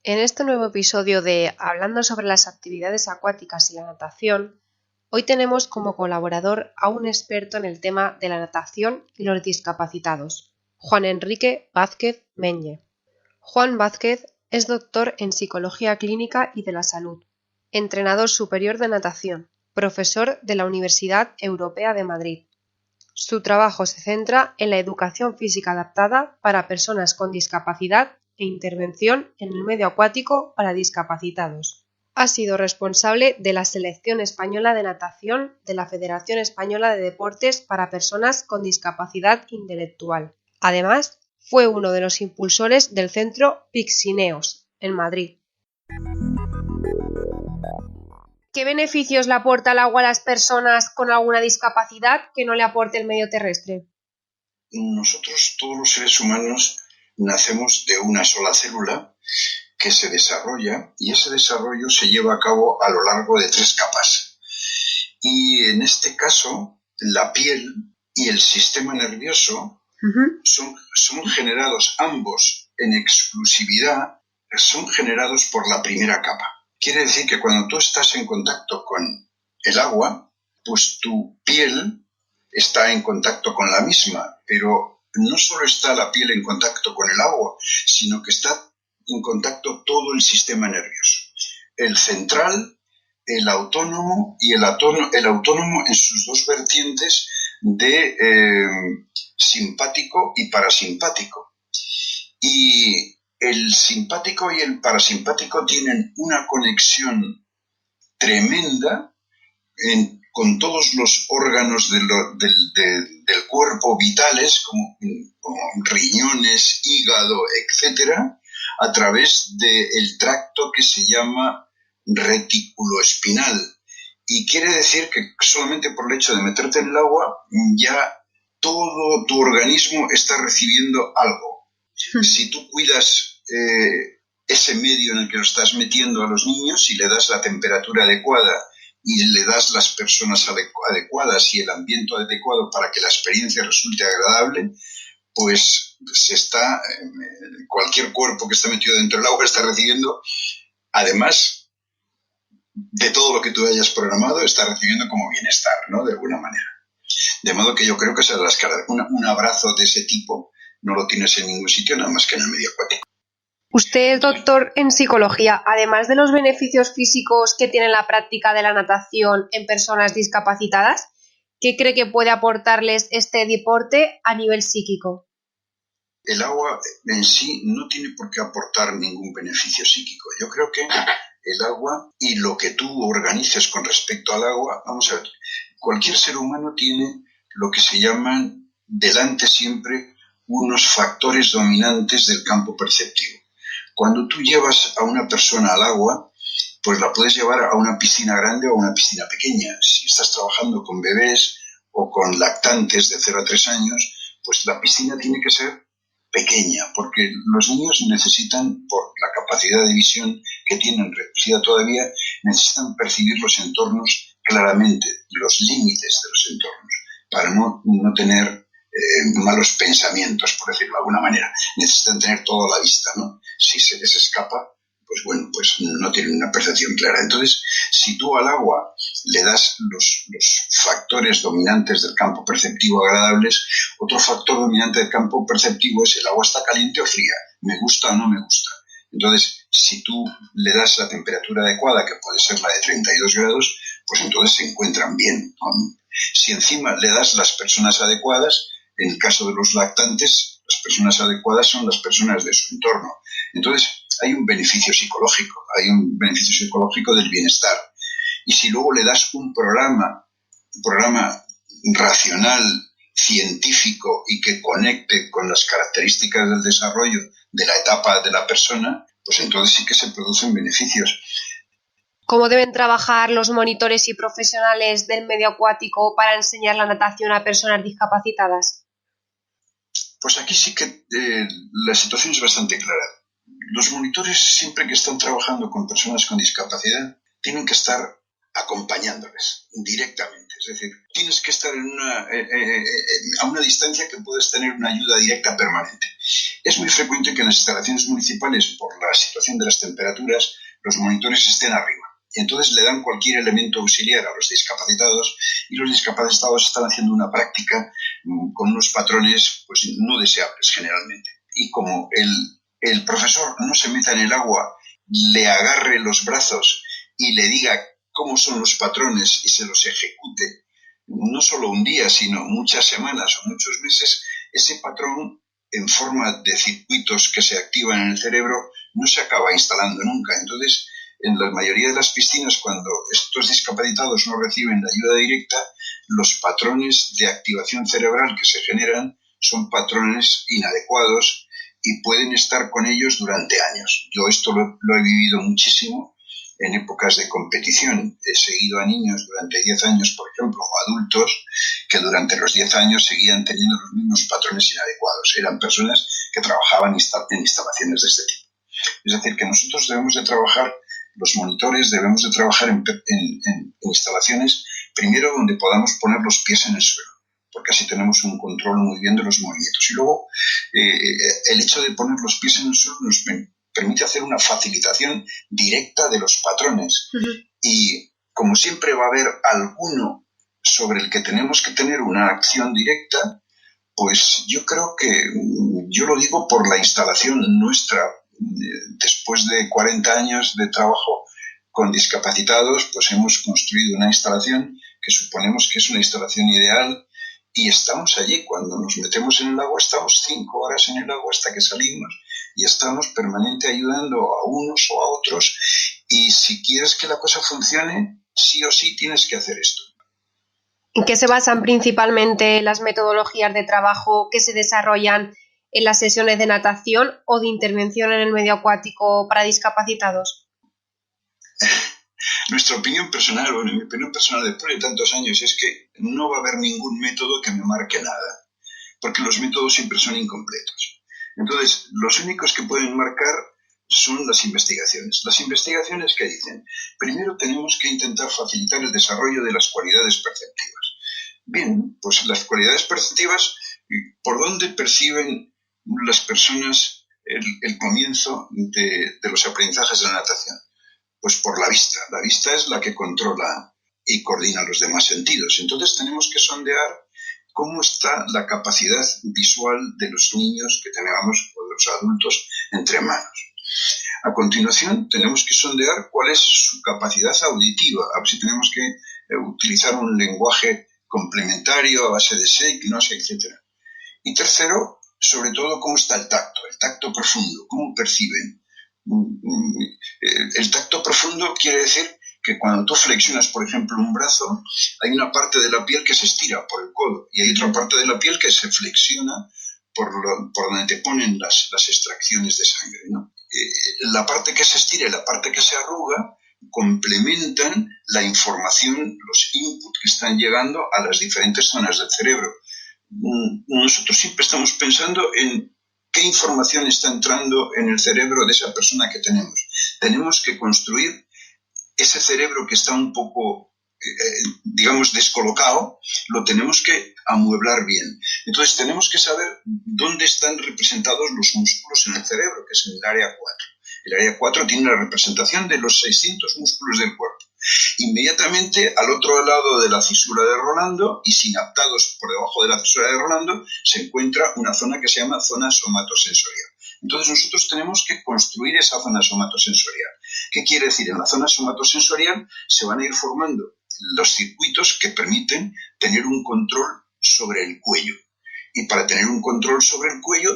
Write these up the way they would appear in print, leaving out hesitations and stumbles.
En este nuevo episodio de Hablando sobre las actividades acuáticas y la natación, hoy tenemos como colaborador a un experto en el tema de la natación y los discapacitados, Juan Enrique Vázquez Meñe. Juan Vázquez es doctor en Psicología Clínica y de la Salud, entrenador superior de natación, profesor de la Universidad Europea de Madrid. Su trabajo se centra en la educación física adaptada para personas con discapacidad e intervención en el medio acuático para discapacitados. Ha sido responsable de la Selección Española de Natación de la Federación Española de Deportes para Personas con Discapacidad Intelectual. Además, fue uno de los impulsores del Centro Pixineos, en Madrid. ¿Qué beneficios le aporta el agua a las personas con alguna discapacidad que no le aporte el medio terrestre? Nosotros, todos los seres humanos, nacemos de una sola célula que se desarrolla y ese desarrollo se lleva a cabo a lo largo de 3 capas. Y en este caso, la piel y el sistema nervioso son generados ambos en exclusividad, son generados por la primera capa. Quiere decir que cuando tú estás en contacto con el agua, pues tu piel está en contacto con la misma, pero no solo está la piel en contacto con el agua, sino que está en contacto todo el sistema nervioso. El central, el autónomo y el autónomo en sus dos vertientes de simpático y parasimpático. Y el simpático y el parasimpático tienen una conexión tremenda con todos los órganos del cuerpo vitales, como riñones, hígado, etcétera, a través del tracto que se llama reticuloespinal. Y quiere decir que solamente por el hecho de meterte en el agua, ya todo tu organismo está recibiendo algo. Si tú cuidas ese medio en el que lo estás metiendo a los niños, si le das la temperatura adecuada y le das las personas adecuadas y el ambiente adecuado para que la experiencia resulte agradable, pues cualquier cuerpo que está metido dentro del agua está recibiendo, además de todo lo que tú hayas programado, está recibiendo como bienestar, ¿no? De alguna manera. De modo que yo creo que un abrazo de ese tipo no lo tienes en ningún sitio, nada más que en el medio acuático. Usted es doctor en psicología. Además de los beneficios físicos que tiene la práctica de la natación en personas discapacitadas, ¿qué cree que puede aportarles este deporte a nivel psíquico? El agua en sí no tiene por qué aportar ningún beneficio psíquico. Yo creo que el agua y lo que tú organices con respecto al agua, vamos a ver, cualquier ser humano tiene lo que se llaman delante siempre unos factores dominantes del campo perceptivo. Cuando tú llevas a una persona al agua, pues la puedes llevar a una piscina grande o a una piscina pequeña. Si estás trabajando con bebés o con lactantes de 0 a 3 años, pues la piscina tiene que ser pequeña, porque los niños necesitan, por la capacidad de visión que tienen reducida todavía, necesitan percibir los entornos claramente, los límites de los entornos, para no tener malos pensamientos, por decirlo de alguna manera. Necesitan tener toda la vista, ¿no? Si se les escapa, pues bueno, pues no tienen una percepción clara. Entonces, si tú al agua le das los factores dominantes del campo perceptivo agradables, otro factor dominante del campo perceptivo es el agua está caliente o fría, me gusta o no me gusta. Entonces, si tú le das la temperatura adecuada, que puede ser la de 32 grados, pues entonces se encuentran bien. Si encima le das las personas adecuadas, en el caso de los lactantes, las personas adecuadas son las personas de su entorno. Entonces, hay un beneficio psicológico del bienestar. Y si luego le das un programa racional, científico y que conecte con las características del desarrollo de la etapa de la persona, pues entonces sí que se producen beneficios. ¿Cómo deben trabajar los monitores y profesionales del medio acuático para enseñar la natación a personas discapacitadas? Pues aquí sí que la situación es bastante clara. Los monitores, siempre que están trabajando con personas con discapacidad, tienen que estar acompañándoles directamente. Es decir, tienes que estar a una distancia que puedes tener una ayuda directa permanente. Es muy frecuente que en las instalaciones municipales, por la situación de las temperaturas, los monitores estén arriba. Y entonces le dan cualquier elemento auxiliar a los discapacitados y los discapacitados están haciendo una práctica con unos patrones pues, no deseables generalmente. Y como el profesor no se meta en el agua, le agarre los brazos y le diga cómo son los patrones y se los ejecute, no solo un día, sino muchas semanas o muchos meses, ese patrón en forma de circuitos que se activan en el cerebro no se acaba instalando nunca. Entonces, en la mayoría de las piscinas, cuando estos discapacitados no reciben la ayuda directa, los patrones de activación cerebral que se generan son patrones inadecuados y pueden estar con ellos durante años. Yo esto lo he vivido muchísimo en épocas de competición. He seguido a niños durante 10 años, por ejemplo, o adultos que durante los 10 años seguían teniendo los mismos patrones inadecuados. Eran personas que trabajaban en instalaciones de este tipo. Es decir, que nosotros debemos de trabajar, los monitores debemos de trabajar en instalaciones, primero donde podamos poner los pies en el suelo, porque así tenemos un control muy bien de los movimientos. Y luego, el hecho de poner los pies en el suelo nos permite hacer una facilitación directa de los patrones. Y como siempre va a haber alguno sobre el que tenemos que tener una acción directa, pues yo creo que, yo lo digo por la instalación nuestra, después de 40 años de trabajo con discapacitados, pues hemos construido una instalación que suponemos que es una instalación ideal y estamos allí. Cuando nos metemos en el agua, estamos 5 horas en el agua hasta que salimos y estamos permanente ayudando a unos o a otros. Y si quieres que la cosa funcione, sí o sí tienes que hacer esto. ¿En qué se basan principalmente las metodologías de trabajo que se desarrollan en las sesiones de natación o de intervención en el medio acuático para discapacitados? Nuestra opinión personal, bueno, mi opinión personal después de tantos años es que no va a haber ningún método que me marque nada, porque los métodos siempre son incompletos. Entonces, los únicos que pueden marcar son las investigaciones. Las investigaciones que dicen, primero tenemos que intentar facilitar el desarrollo de las cualidades perceptivas. Bien, pues las cualidades perceptivas, ¿por dónde perciben las personas el comienzo de los aprendizajes de la natación? Pues por la vista. La vista es la que controla y coordina los demás sentidos. Entonces tenemos que sondear cómo está la capacidad visual de los niños que tengamos o de los adultos entre manos. A continuación tenemos que sondear cuál es su capacidad auditiva, a ver si tenemos que utilizar un lenguaje complementario a base de signos, etc. Y tercero, sobre todo, cómo está el tacto profundo, cómo perciben. El tacto profundo quiere decir que cuando tú flexionas, por ejemplo, un brazo, hay una parte de la piel que se estira por el codo y hay otra parte de la piel que se flexiona por donde te ponen las extracciones de sangre, ¿no? La parte que se estira y la parte que se arruga complementan la información, los inputs que están llegando a las diferentes zonas del cerebro. Nosotros siempre estamos pensando en qué información está entrando en el cerebro de esa persona que tenemos. Tenemos que construir ese cerebro que está un poco, digamos, descolocado, lo tenemos que amueblar bien. Entonces tenemos que saber dónde están representados los músculos en el cerebro, que es en el área 4. El área 4 tiene la representación de los 600 músculos del cuerpo. Inmediatamente al otro lado de la fisura de Rolando y sinaptados por debajo de la fisura de Rolando se encuentra una zona que se llama zona somatosensorial. Entonces nosotros tenemos que construir esa zona somatosensorial. ¿Qué quiere decir? En la zona somatosensorial se van a ir formando los circuitos que permiten tener un control sobre el cuello. Y para tener un control sobre el cuello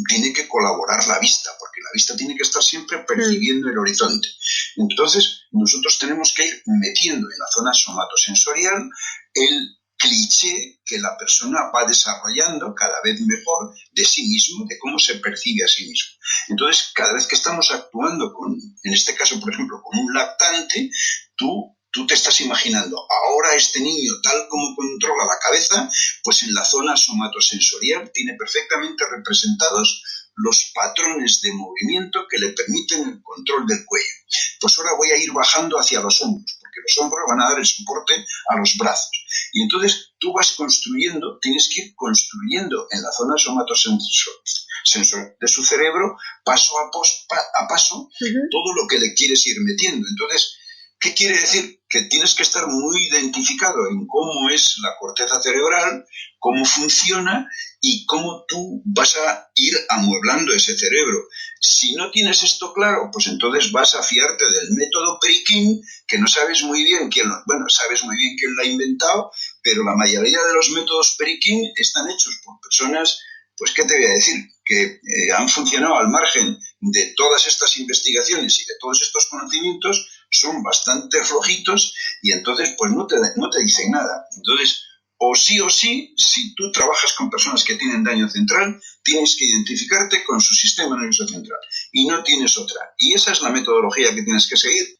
tiene que colaborar la vista, porque la vista tiene que estar siempre percibiendo el horizonte. Entonces, nosotros tenemos que ir metiendo en la zona somatosensorial el cliché que la persona va desarrollando cada vez mejor de sí mismo, de cómo se percibe a sí mismo. Entonces, cada vez que estamos actuando con, en este caso, por ejemplo, con un lactante, tú te estás imaginando, ahora este niño, tal como controla la cabeza, pues en la zona somatosensorial tiene perfectamente representados los patrones de movimiento que le permiten el control del cuello. Pues ahora voy a ir bajando hacia los hombros, porque los hombros, van a dar el soporte a los brazos. Y entonces tú vas construyendo, tienes que ir construyendo en la zona somatosensor de su cerebro, paso a paso, todo lo que le quieres ir metiendo. Entonces, ¿qué quiere decir? Que tienes que estar muy identificado en cómo es la corteza cerebral, cómo funciona y cómo tú vas a ir amueblando ese cerebro. Si no tienes esto claro, pues entonces vas a fiarte del método Perkin, que no sabes muy bien sabes muy bien quién lo ha inventado, pero la mayoría de los métodos Perkin están hechos por personas, pues qué te voy a decir, que han funcionado al margen de todas estas investigaciones y de todos estos conocimientos, son bastante flojitos y entonces pues no te dicen nada. Entonces, o sí, si tú trabajas con personas que tienen daño central, tienes que identificarte con su sistema nervioso central y no tienes otra. Y esa es la metodología que tienes que seguir.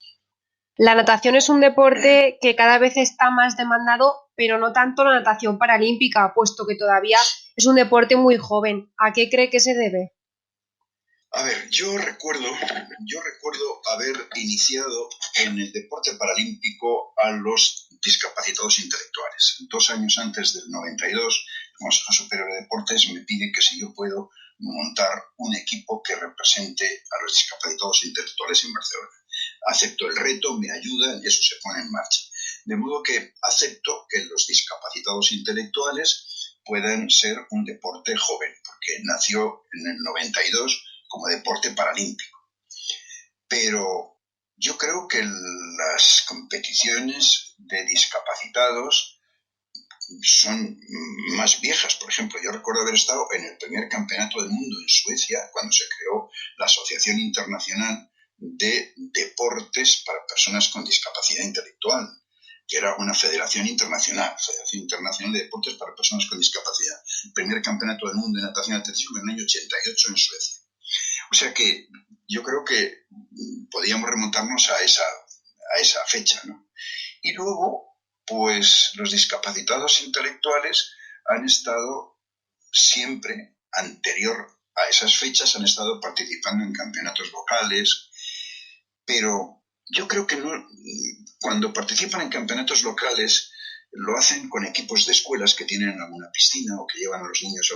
La natación es un deporte que cada vez está más demandado, pero no tanto la natación paralímpica, puesto que todavía es un deporte muy joven. ¿A qué cree que se debe? A ver, yo recuerdo haber iniciado en el deporte paralímpico a los discapacitados intelectuales. 2 años antes del 92, el Consejo Superior de Deportes me pide que si yo puedo montar un equipo que represente a los discapacitados intelectuales en Barcelona. Acepto el reto, me ayudan y eso se pone en marcha. De modo que acepto que los discapacitados intelectuales puedan ser un deporte joven, porque nació en el 92 como deporte paralímpico. Pero yo creo que las competiciones de discapacitados son más viejas. Por ejemplo, yo recuerdo haber estado en el primer campeonato del mundo en Suecia, cuando se creó la Asociación Internacional de Deportes para Personas con Discapacidad Intelectual, que era una federación internacional, Federación Internacional de Deportes para Personas con Discapacidad. El primer campeonato del mundo de natación artística en el año 88 en Suecia. O sea que yo creo que podíamos remontarnos a esa fecha, ¿no? Y luego, pues los discapacitados intelectuales han estado siempre, anterior a esas fechas, han estado participando en campeonatos locales, pero yo creo que no, cuando participan en campeonatos locales lo hacen con equipos de escuelas que tienen alguna piscina o que llevan a los niños,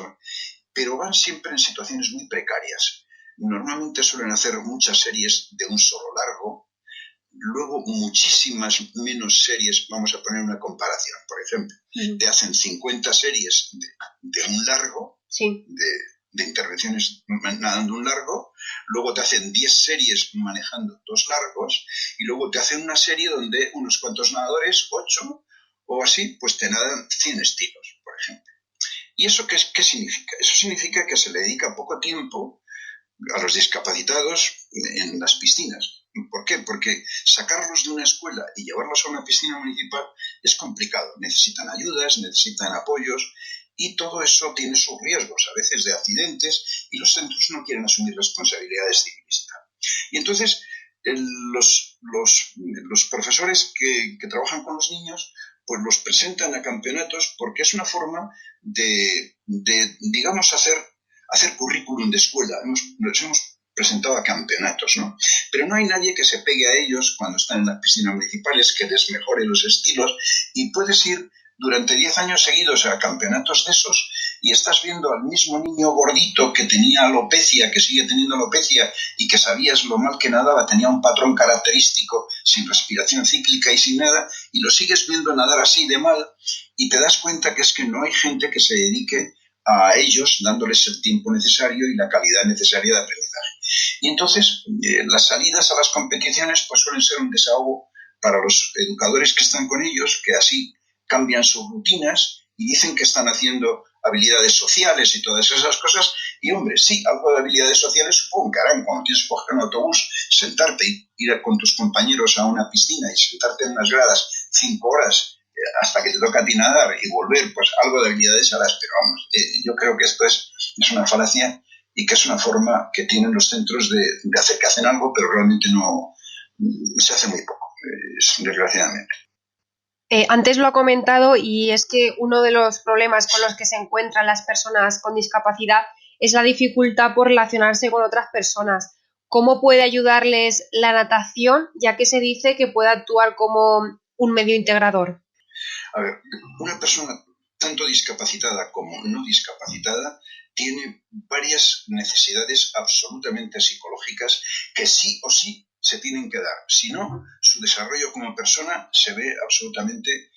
pero van siempre en situaciones muy precarias. Normalmente suelen hacer muchas series de un solo largo, luego muchísimas menos series. Vamos a poner una comparación, por ejemplo, te hacen 50 series de un largo, sí, de intervenciones nadando un largo, luego te hacen 10 series manejando 2 largos y luego te hacen una serie donde unos cuantos nadadores, 8 o así, pues te nadan 100 estilos, por ejemplo. ¿Y eso qué significa? Eso significa que se le dedica poco tiempo a los discapacitados en las piscinas. ¿Por qué? Porque sacarlos de una escuela y llevarlos a una piscina municipal es complicado. Necesitan ayudas, necesitan apoyos y todo eso tiene sus riesgos, a veces de accidentes, y los centros no quieren asumir responsabilidades civilistas. Y entonces los profesores que trabajan con los niños pues los presentan a campeonatos porque es una forma de digamos, hacer currículum de escuela. Nos hemos presentado a campeonatos, ¿no? Pero no hay nadie que se pegue a ellos cuando están en las piscinas municipales, que les mejore los estilos, y puedes ir durante 10 años seguidos a campeonatos de esos y estás viendo al mismo niño gordito que tenía alopecia, que sigue teniendo alopecia y que sabías lo mal que nadaba, tenía un patrón característico, sin respiración cíclica y sin nada, y lo sigues viendo nadar así de mal y te das cuenta que es que no hay gente que se dedique a ellos dándoles el tiempo necesario y la calidad necesaria de aprendizaje. Y entonces las salidas a las competiciones pues suelen ser un desahogo para los educadores que están con ellos, que así cambian sus rutinas y dicen que están haciendo habilidades sociales y todas esas cosas. Y hombre, sí, algo de habilidades sociales supongo que harán cuando tienes que coger un autobús, sentarte y ir con tus compañeros a una piscina y sentarte en unas gradas 5 horas hasta que te toca a ti nadar y volver, pues algo de habilidades harás, pero vamos, yo creo que esto es una falacia y que es una forma que tienen los centros de hacer que hacen algo, pero realmente no se hace muy poco, desgraciadamente. Antes lo ha comentado y es que uno de los problemas con los que se encuentran las personas con discapacidad es la dificultad por relacionarse con otras personas. ¿Cómo puede ayudarles la natación, ya que se dice que puede actuar como un medio integrador? A ver, una persona tanto discapacitada como no discapacitada tiene varias necesidades absolutamente psicológicas que sí o sí se tienen que dar. Si no, su desarrollo como persona se ve absolutamente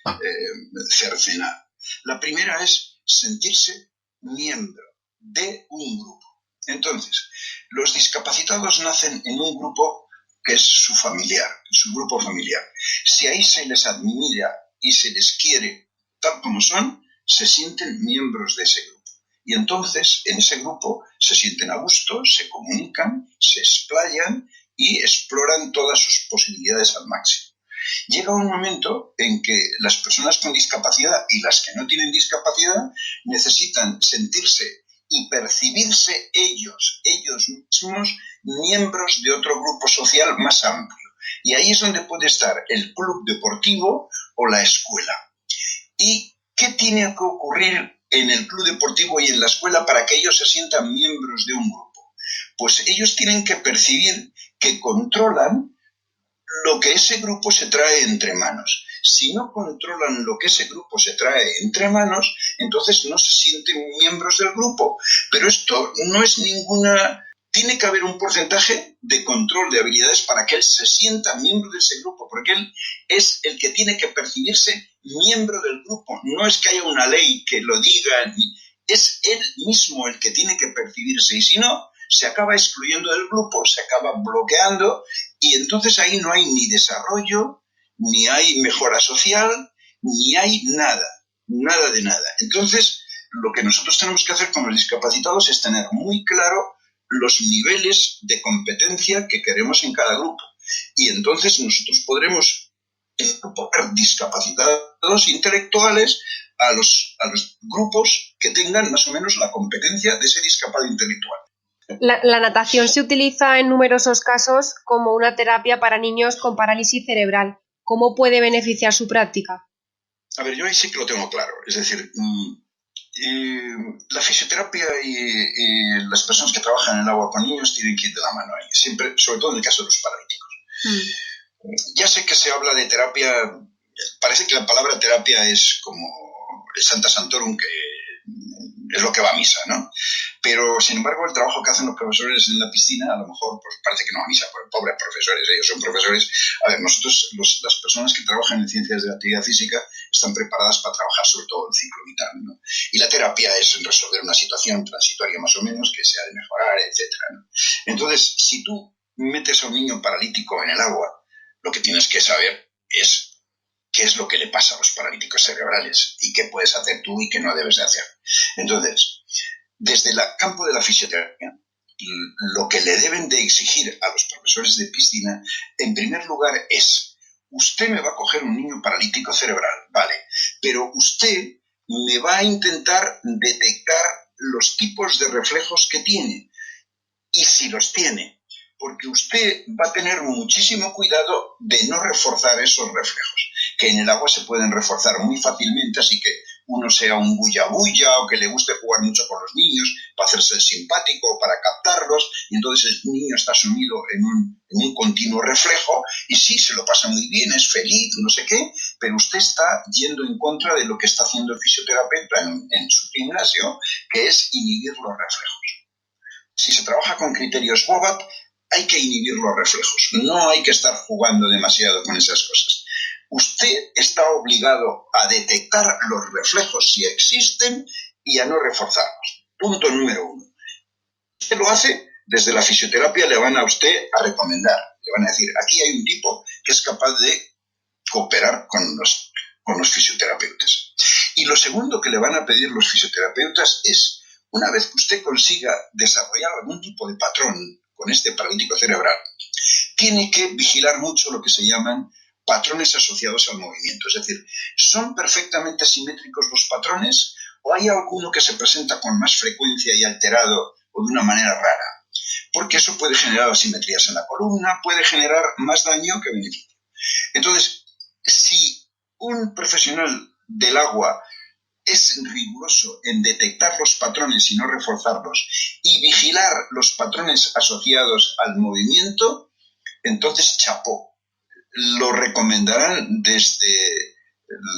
cercenado. La primera es sentirse miembro de un grupo. Entonces, los discapacitados nacen en un grupo que es su familiar, su grupo familiar. Si ahí se les admira y se les quiere tal como son, se sienten miembros de ese grupo. Y entonces, en ese grupo, se sienten a gusto, se comunican, se explayan y exploran todas sus posibilidades al máximo. Llega un momento en que las personas con discapacidad y las que no tienen discapacidad necesitan sentirse y percibirse ellos mismos miembros de otro grupo social más amplio. Y ahí es donde puede estar el club deportivo o la escuela. ¿Y qué tiene que ocurrir en el club deportivo y en la escuela para que ellos se sientan miembros de un grupo? Pues ellos tienen que percibir que controlan lo que ese grupo se trae entre manos. Si no controlan lo que ese grupo se trae entre manos, entonces no se sienten miembros del grupo. Pero esto no es ninguna... Tiene que haber un porcentaje de control de habilidades para que él se sienta miembro de ese grupo, porque él es el que tiene que percibirse miembro del grupo. No es que haya una ley que lo diga, es él mismo el que tiene que percibirse. Y si no, se acaba excluyendo del grupo, se acaba bloqueando y entonces ahí no hay ni desarrollo, ni hay mejora social, ni hay nada, nada de nada. Entonces, lo que nosotros tenemos que hacer con los discapacitados es tener muy claro los niveles de competencia que queremos en cada grupo. Y entonces nosotros podremos incorporar discapacitados intelectuales a los grupos que tengan más o menos la competencia de ese discapacitado intelectual. La natación se utiliza en numerosos casos como una terapia para niños con parálisis cerebral. ¿Cómo puede beneficiar su práctica? A ver, yo ahí sí que lo tengo claro. Es decir, la fisioterapia y las personas que trabajan en el agua con niños tienen que ir de la mano ahí. Siempre, sobre todo en el caso de los paralíticos. Ya sé que se habla de terapia, parece que la palabra terapia es como el Santa Santorum, que es lo que va a misa, ¿no? Pero, sin embargo, el trabajo que hacen los profesores en la piscina, a lo mejor pues, parece que no va a misa, porque pobres profesores, ellos son profesores. A ver, nosotros, las personas que trabajan en ciencias de la actividad física, están preparadas para trabajar sobre todo el ciclo vital, ¿no? Y la terapia es resolver una situación transitoria más o menos, que se ha de mejorar, etcétera, ¿no? Entonces, si tú metes a un niño paralítico en el agua, lo que tienes que saber es qué es lo que le pasa a los paralíticos cerebrales y qué puedes hacer tú y qué no debes de hacer. Entonces, desde el campo de la fisioterapia, lo que le deben de exigir a los profesores de piscina, en primer lugar, es: usted me va a coger un niño paralítico cerebral, vale, pero usted me va a intentar detectar los tipos de reflejos que tiene, y si los tiene, porque usted va a tener muchísimo cuidado de no reforzar esos reflejos, que en el agua se pueden reforzar muy fácilmente, así que uno sea un bulla-bulla o que le guste jugar mucho con los niños para hacerse el simpático o para captarlos, y entonces el niño está sumido en un continuo reflejo y sí, se lo pasa muy bien, es feliz, no sé qué, pero usted está yendo en contra de lo que está haciendo el fisioterapeuta en su gimnasio, que es inhibir los reflejos. Si se trabaja con criterios WOBAT, hay que inhibir los reflejos. No hay que estar jugando demasiado con esas cosas. Usted está obligado a detectar los reflejos si existen y a no reforzarlos. Punto número 1. Usted lo hace, desde la fisioterapia le van a usted a recomendar. Le van a decir, aquí hay un tipo que es capaz de cooperar con los fisioterapeutas. Y lo segundo que le van a pedir los fisioterapeutas es: una vez que usted consiga desarrollar algún tipo de patrón con este paralítico cerebral, tiene que vigilar mucho lo que se llaman patrones asociados al movimiento. Es decir, ¿son perfectamente simétricos los patrones o hay alguno que se presenta con más frecuencia y alterado o de una manera rara? Porque eso puede generar asimetrías en la columna, puede generar más daño que beneficio. Entonces, si un profesional del agua es riguroso en detectar los patrones y no reforzarlos y vigilar los patrones asociados al movimiento, entonces chapó. Lo recomendarán desde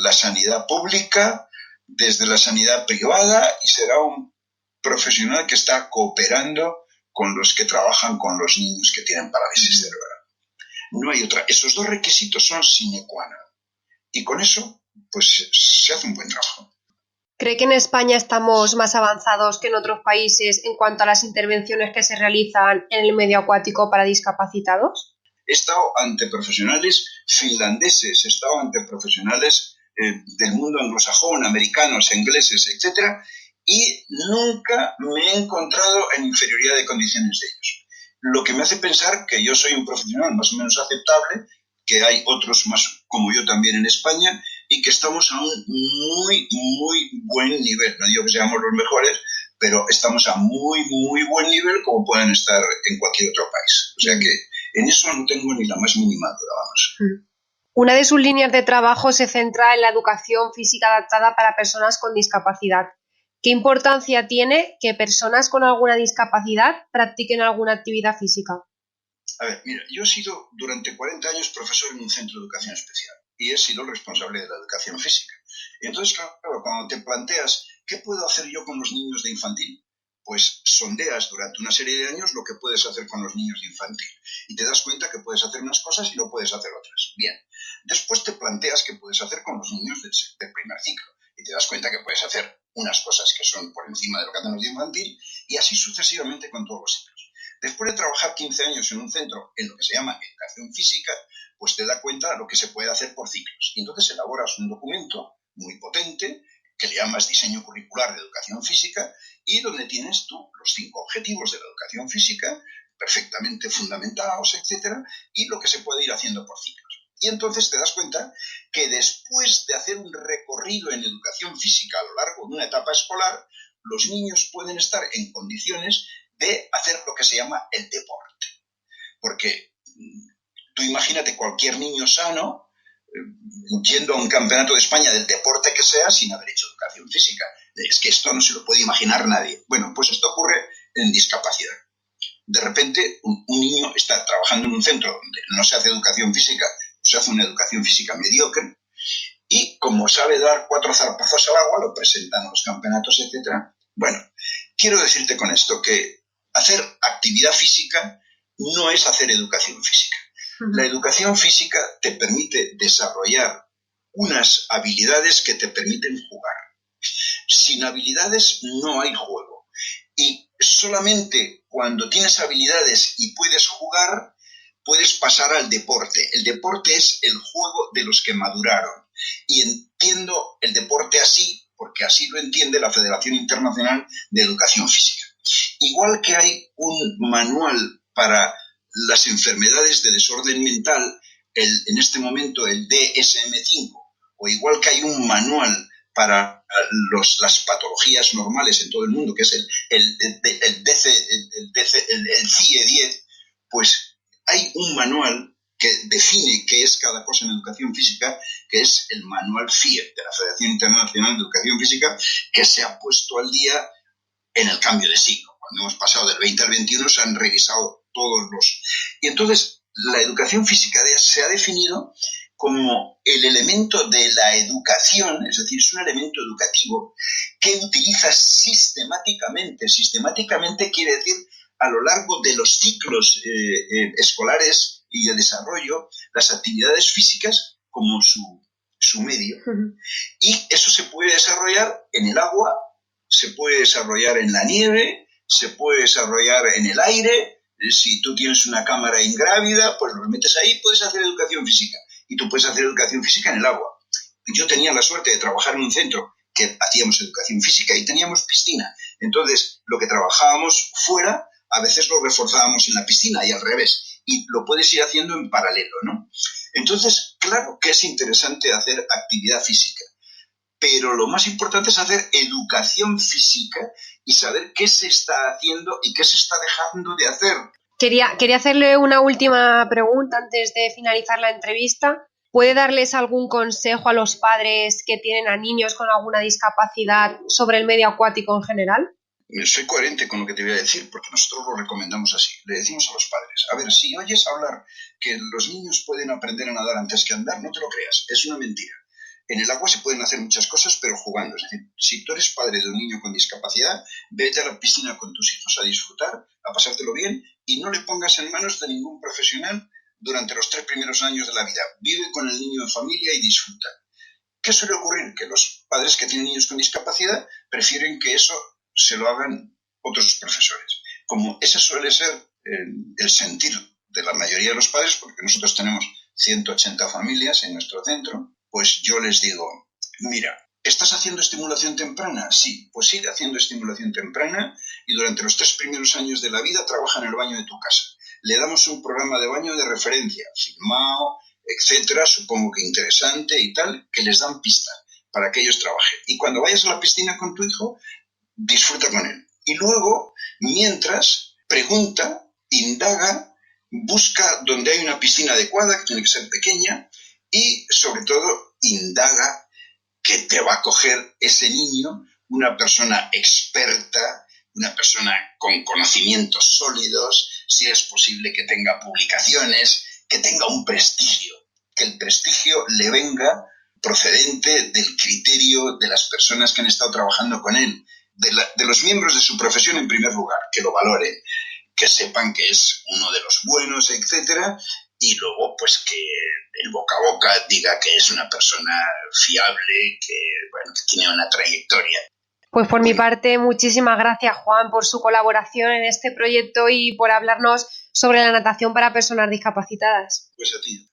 la sanidad pública, desde la sanidad privada, y será un profesional que está cooperando con los que trabajan con los niños que tienen parálisis cerebral. No hay otra. Esos dos requisitos son sine qua non. Y con eso, pues se hace un buen trabajo. ¿Cree que en España estamos más avanzados que en otros países en cuanto a las intervenciones que se realizan en el medio acuático para discapacitados? He estado ante profesionales finlandeses, he estado ante profesionales del mundo anglosajón, americanos, ingleses, etcétera, y nunca me he encontrado en inferioridad de condiciones de ellos. Lo que me hace pensar que yo soy un profesional más o menos aceptable, que hay otros más como yo también en España, y que estamos a un muy, muy buen nivel. No digo que seamos los mejores, pero estamos a muy, muy buen nivel como pueden estar en cualquier otro país. O sea que en eso no tengo ni la más mínima duda, vamos. Una de sus líneas de trabajo se centra en la educación física adaptada para personas con discapacidad. ¿Qué importancia tiene que personas con alguna discapacidad practiquen alguna actividad física? A ver, mira, yo he sido durante 40 años profesor en un centro de educación especial y he sido el responsable de la educación física. Y entonces, claro, cuando te planteas, ¿qué puedo hacer yo con los niños de infantil? Pues sondeas durante una serie de años lo que puedes hacer con los niños de infantil y te das cuenta que puedes hacer unas cosas y no puedes hacer otras. Bien, después te planteas qué puedes hacer con los niños del primer ciclo y te das cuenta que puedes hacer unas cosas que son por encima de lo que hacen los de infantil y así sucesivamente con todos los ciclos. Después de trabajar 15 años en un centro en lo que se llama educación física, pues te das cuenta de lo que se puede hacer por ciclos. Y entonces elaboras un documento muy potente que le llamas diseño curricular de educación física y donde tienes tú los 5 objetivos de la educación física perfectamente fundamentados, etcétera, y lo que se puede ir haciendo por ciclos. Y entonces te das cuenta que después de hacer un recorrido en educación física a lo largo de una etapa escolar, los niños pueden estar en condiciones de hacer lo que se llama el deporte. Porque tú imagínate cualquier niño sano yendo a un campeonato de España del deporte que sea sin haber hecho educación física. Es que esto no se lo puede imaginar nadie. Bueno, pues esto ocurre en discapacidad. De repente un niño está trabajando en un centro donde no se hace educación física, se hace una educación física mediocre y como sabe dar 4 zarpazos al agua, lo presentan a los campeonatos, etcétera. Bueno, quiero decirte con esto que hacer actividad física no es hacer educación física. La educación física te permite desarrollar unas habilidades que te permiten jugar. Sin habilidades no hay juego. Y solamente cuando tienes habilidades y puedes jugar, puedes pasar al deporte. El deporte es el juego de los que maduraron. Y entiendo el deporte así, porque así lo entiende la Federación Internacional de Educación Física. Igual que hay un manual para las enfermedades de desorden mental, en este momento el DSM-5, o igual que hay un manual para las patologías normales en todo el mundo, que es el CIE-10, pues hay un manual que define qué es cada cosa en educación física, que es el manual FIE de la Federación Internacional de Educación Física, que se ha puesto al día en el cambio de siglo. Cuando hemos pasado del 20 al 21 se han revisado todos los... Y entonces la educación física se ha definido como el elemento de la educación, es decir, es un elemento educativo que utiliza sistemáticamente. Sistemáticamente quiere decir a lo largo de los ciclos escolares y de desarrollo, las actividades físicas como su medio. Y eso se puede desarrollar en el agua, se puede desarrollar en la nieve, se puede desarrollar en el aire. Si tú tienes una cámara ingrávida, pues lo metes ahí, puedes hacer educación física. Y tú puedes hacer educación física en el agua. Yo tenía la suerte de trabajar en un centro que hacíamos educación física y teníamos piscina. Entonces, lo que trabajábamos fuera, a veces lo reforzábamos en la piscina y al revés. Y lo puedes ir haciendo en paralelo, ¿no? Entonces, claro que es interesante hacer actividad física. Pero lo más importante es hacer educación física y saber qué se está haciendo y qué se está dejando de hacer. Quería hacerle una última pregunta antes de finalizar la entrevista. ¿Puede darles algún consejo a los padres que tienen a niños con alguna discapacidad sobre el medio acuático en general? Soy coherente con lo que te voy a decir, porque nosotros lo recomendamos así. Le decimos a los padres, a ver, si oyes hablar que los niños pueden aprender a nadar antes que a andar, no te lo creas, es una mentira. En el agua se pueden hacer muchas cosas, pero jugando. Es decir, si tú eres padre de un niño con discapacidad, vete a la piscina con tus hijos a disfrutar, a pasártelo bien, y no le pongas en manos de ningún profesional durante los 3 primeros años de la vida. Vive con el niño en familia y disfruta. ¿Qué suele ocurrir? Que los padres que tienen niños con discapacidad prefieren que eso se lo hagan otros profesores. Como ese suele ser el sentir de la mayoría de los padres, porque nosotros tenemos 180 familias en nuestro centro, pues yo les digo, mira, ¿estás haciendo estimulación temprana? Sí, pues sigue haciendo estimulación temprana y durante los 3 primeros años de la vida trabaja en el baño de tu casa. Le damos un programa de baño de referencia, filmado, etcétera, supongo que interesante y tal, que les dan pista para que ellos trabajen. Y cuando vayas a la piscina con tu hijo, disfruta con él. Y luego, mientras, pregunta, indaga, busca donde hay una piscina adecuada, que tiene que ser pequeña, y sobre todo, indaga que te va a coger ese niño, una persona experta, una persona con conocimientos sólidos, si es posible que tenga publicaciones, que tenga un prestigio, que el prestigio le venga procedente del criterio de las personas que han estado trabajando con él, de los miembros de su profesión en primer lugar, que lo valoren, que sepan que es uno de los buenos, etcétera, y luego pues que el boca a boca diga que es una persona fiable, que, bueno, que tiene una trayectoria. Pues por mi parte, muchísimas gracias, Juan, por su colaboración en este proyecto y por hablarnos sobre la natación para personas discapacitadas. Pues a ti.